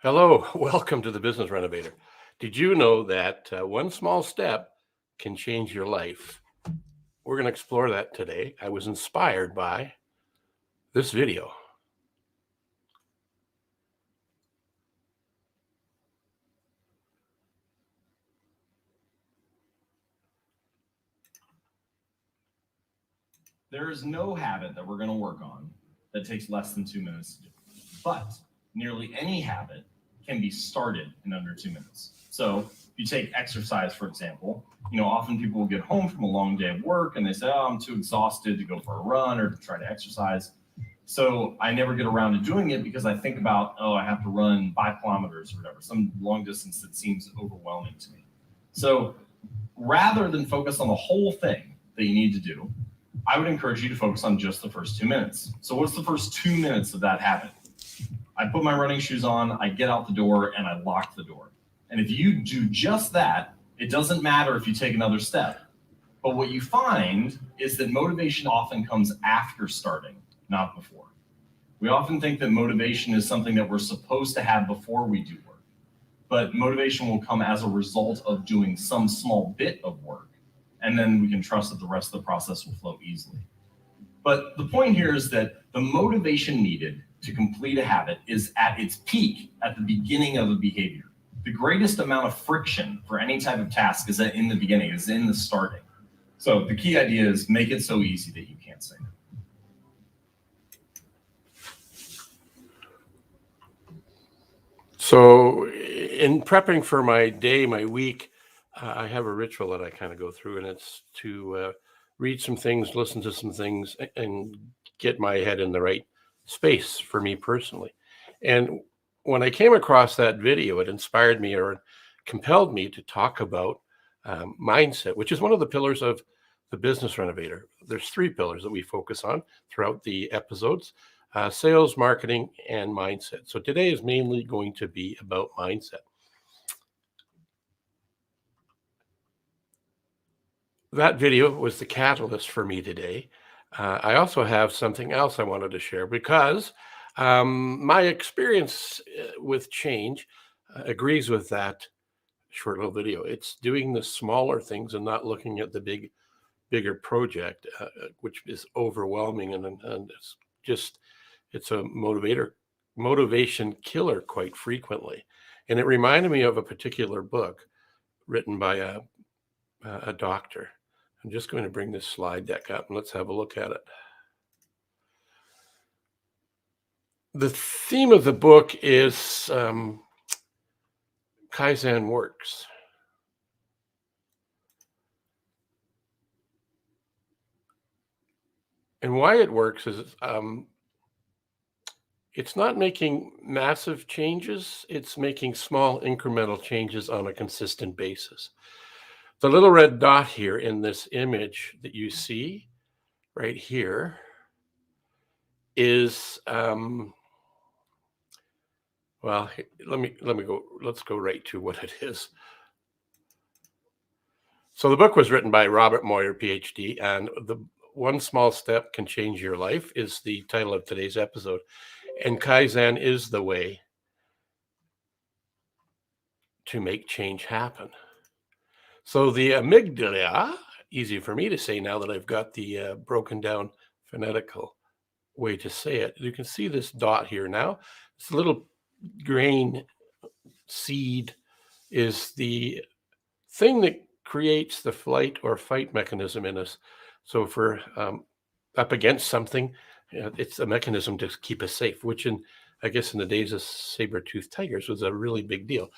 Hello, welcome to the Business Renovator. Did you know that one small step can change your life? We're going to explore that today. I was inspired by this video. There is no habit that we're going to work on that takes less than 2 minutes to do. But nearly any habit can be started in under 2 minutes. So if you take exercise, for example, often people will get home from a long day of work and they say, oh, I'm too exhausted to go for a run or to try to exercise. So I never get around to doing it because I think about, I have to run 5 kilometers or whatever, some long distance that seems overwhelming to me. So rather than focus on the whole thing that you need to do, I would encourage you to focus on just the first 2 minutes. So what's the first 2 minutes of that habit? I put my running shoes on, I get out the door, and I lock the door. And if you do just that, it doesn't matter if you take another step. But what you find is that motivation often comes after starting, not before. We often think that motivation is something that we're supposed to have before we do work. But motivation will come as a result of doing some small bit of work. And then we can trust that the rest of the process will flow easily. But the point here is that the motivation needed to complete a habit is at its peak at the beginning of a behavior. The greatest amount of friction for any type of task is in the beginning, is in the starting. So the key idea is make it so easy that you can't say no. So in prepping for my day, my week, I have a ritual that I kind of go through, and it's to read some things, listen to some things, and get my head in the right space for me personally. And when I came across that video, it inspired me or compelled me to talk about mindset, which is one of the pillars of the Business Renovator. There's 3 pillars that we focus on throughout the episodes: sales, marketing, and mindset. So today is mainly going to be about mindset. That video was the catalyst for me today. I also have something else I wanted to share because my experience with change agrees with that short little video. It's doing the smaller things and not looking at the bigger project, which is overwhelming and it's a motivation killer quite frequently. And it reminded me of a particular book written by a doctor. I'm just going to bring this slide deck up and let's have a look at it. The theme of the book is Kaizen works. And why it works is it's not making massive changes. It's making small incremental changes on a consistent basis. The little red dot here in this image that you see right here is, let's go right to what it is. So the book was written by Robert Moyer, PhD, and the One Small Step Can Change Your Life is the title of today's episode. And Kaizen is the way to make change happen. So the amygdala, easy for me to say now that I've got the broken down phonetical way to say it. You can see this dot here now. This little grain seed is the thing that creates the flight or fight mechanism in us. So if we're up against something, it's a mechanism to keep us safe, which I guess in the days of saber-toothed tigers was a really big deal.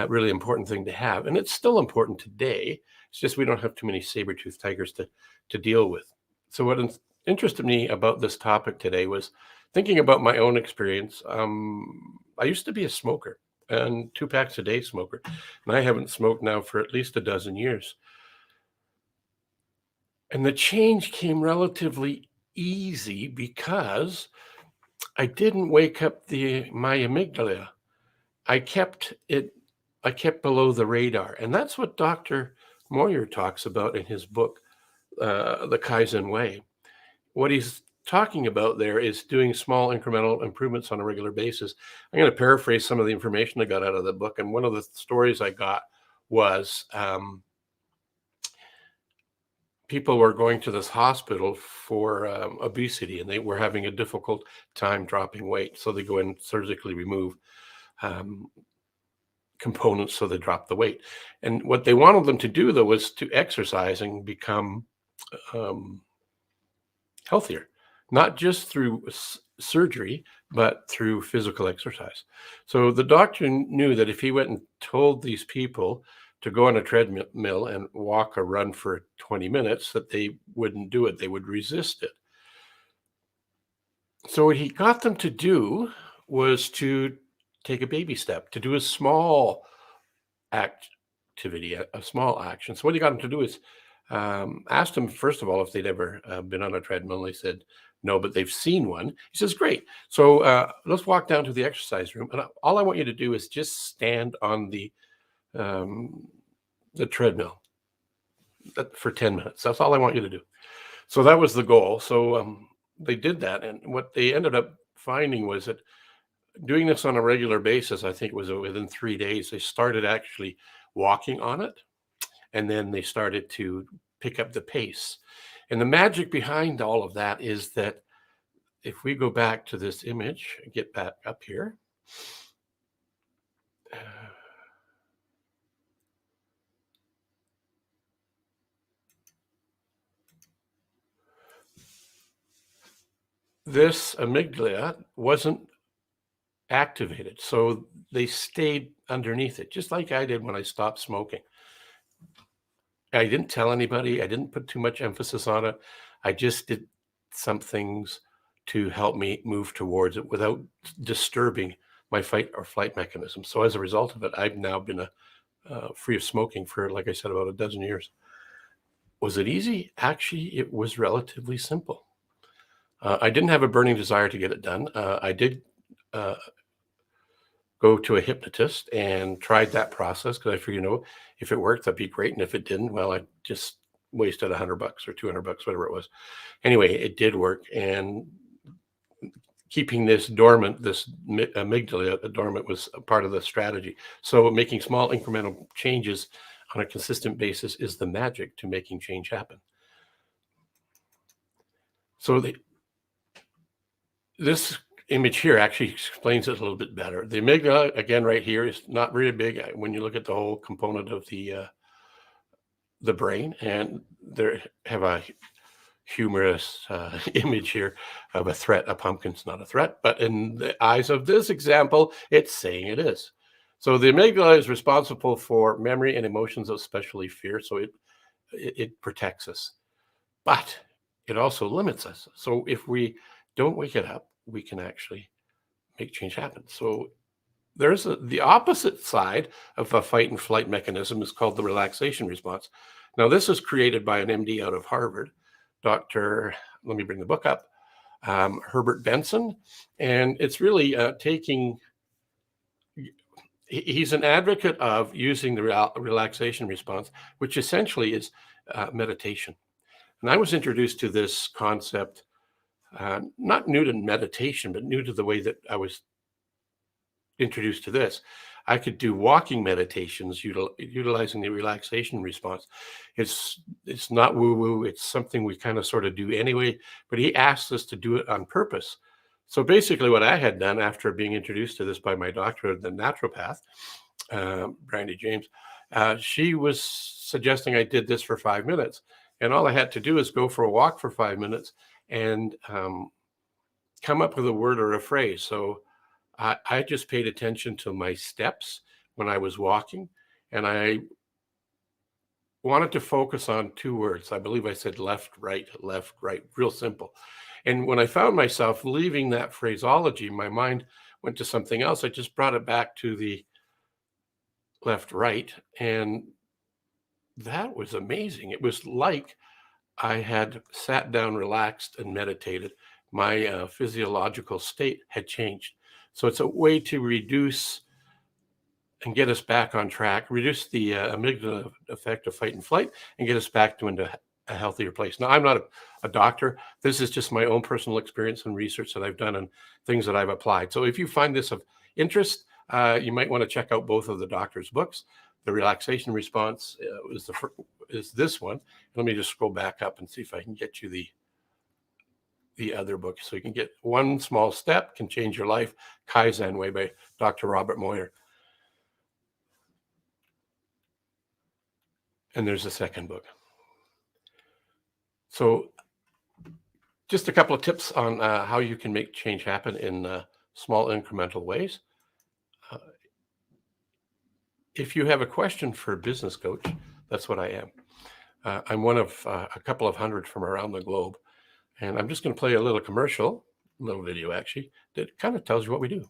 Really important thing to have. And it's still important today. It's just we don't have too many saber-toothed tigers to deal with. So what interested me about this topic today was thinking about my own experience. I used to be a smoker and 2 packs a day smoker. And I haven't smoked now for at least a dozen years. And the change came relatively easy because I didn't wake up my amygdala. I kept below the radar. And that's what Dr. Moyer talks about in his book, The Kaizen Way. What he's talking about there is doing small incremental improvements on a regular basis. I'm going to paraphrase some of the information I got out of the book. And one of the stories I got was people were going to this hospital for obesity, and they were having a difficult time dropping weight. So they go in, surgically remove components so they drop the weight. And what they wanted them to do, though, was to exercise and become healthier, not just through surgery, but through physical exercise. So the doctor knew that if he went and told these people to go on a treadmill and walk or run for 20 minutes, that they wouldn't do it. They would resist it. So what he got them to do was to take a baby step, to do a small activity, a small action. So what he got them to do is asked them, first of all, if they'd ever been on a treadmill. They said no, but they've seen one. He says, great. So let's walk down to the exercise room. And all I want you to do is just stand on the treadmill for 10 minutes. That's all I want you to do. So that was the goal. So they did that. And what they ended up finding was that doing this on a regular basis, I think it was within 3 days, they started actually walking on it. And then they started to pick up the pace. And the magic behind all of that is that if we go back to this image, get back up here. This amygdala wasn't activated. So they stayed underneath it, just like I did when I stopped smoking. I didn't tell anybody. I didn't put too much emphasis on it. I just did some things to help me move towards it without disturbing my fight or flight mechanism. So as a result of it, I've now been free of smoking for, like I said, about a dozen years. Was it easy? Actually, it was relatively simple. I didn't have a burning desire to get it done. I did go to a hypnotist and tried that process because I figured, if it worked, that'd be great. And if it didn't, well, I just wasted $100 or $200, whatever it was. Anyway, it did work. And keeping this dormant, this amygdala dormant, was a part of the strategy. So making small incremental changes on a consistent basis is the magic to making change happen. So this image here actually explains it a little bit better. The amygdala, again, right here, is not very big when you look at the whole component of the brain, and they have a humorous image here of a threat. A pumpkin's not a threat, but in the eyes of this example, it's saying it is. So the amygdala is responsible for memory and emotions, especially fear. So it protects us, but it also limits us. So if we don't wake it up, we can actually make change happen. So there's the opposite side of a fight and flight mechanism is called the relaxation response. Now, this is created by an MD out of Harvard, let me bring the book up, Herbert Benson. And it's really he's an advocate of using the relaxation response, which essentially is meditation. And I was introduced to this concept, not new to meditation, but new to the way that I was introduced to this. I could do walking meditations utilizing the relaxation response. It's not woo-woo. It's something we kind of sort of do anyway, but he asked us to do it on purpose. So basically what I had done after being introduced to this by my doctor, the naturopath, Brandy James, she was suggesting I did this for 5 minutes. And all I had to do is go for a walk for 5 minutes and come up with a word or a phrase. So I just paid attention to my steps when I was walking, and I wanted to focus on 2 words. I believe I said left, right, real simple. And when I found myself leaving that phraseology, my mind went to something else. I just brought it back to the left, right, and that was amazing. It was like I had sat down, relaxed, and meditated. My physiological state had changed. So it's a way to reduce and get us back on track, reduce the amygdala effect of fight and flight, and get us back to into a healthier place. Now, I'm not a doctor. This is just my own personal experience and research that I've done and things that I've applied. So if you find this of interest, you might want to check out both of the doctor's books. The Relaxation Response is this one. Let me just scroll back up and see if I can get you the other book. So you can get One Small Step Can Change Your Life, Kaizen Way by Dr. Robert Moyer. And there's a second book. So just a couple of tips on how you can make change happen in small incremental ways. If you have a question for a business coach, that's what I am. I'm one of a couple of hundred from around the globe. And I'm just going to play a little commercial, a little video actually, that kind of tells you what we do.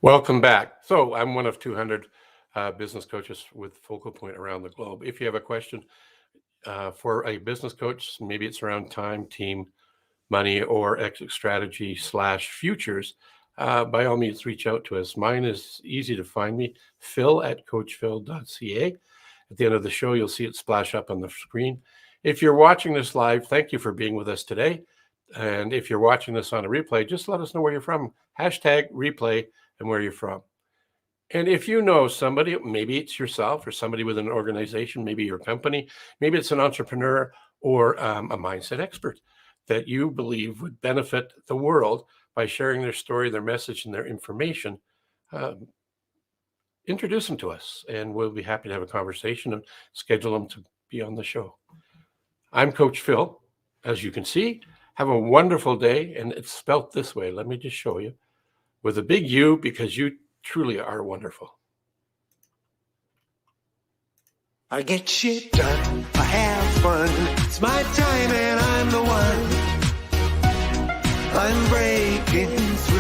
Welcome back. So I'm one of 200 business coaches with focal point around the globe. If you have a question for a business coach, maybe it's around time, team, money, or exit strategy / futures, by all means, reach out to us. Mine is easy to find me, phil@coachphil.ca. At the end of the show, you'll see it splash up on the screen. If you're watching this live, thank you for being with us today. And if you're watching this on a replay, just let us know where you're from. #replay and where you're from. And if you know somebody, maybe it's yourself or somebody with an organization, maybe your company, maybe it's an entrepreneur or a mindset expert that you believe would benefit the world by sharing their story, their message, and their information, introduce them to us, and we'll be happy to have a conversation and schedule them to be on the show. I'm Coach Phil. As you can see, have a wonderful day, and it's spelt this way. Let me just show you. With a big U, because you truly are wonderful. I get shit done, I have fun, it's my time and I'm the one. I'm breaking through.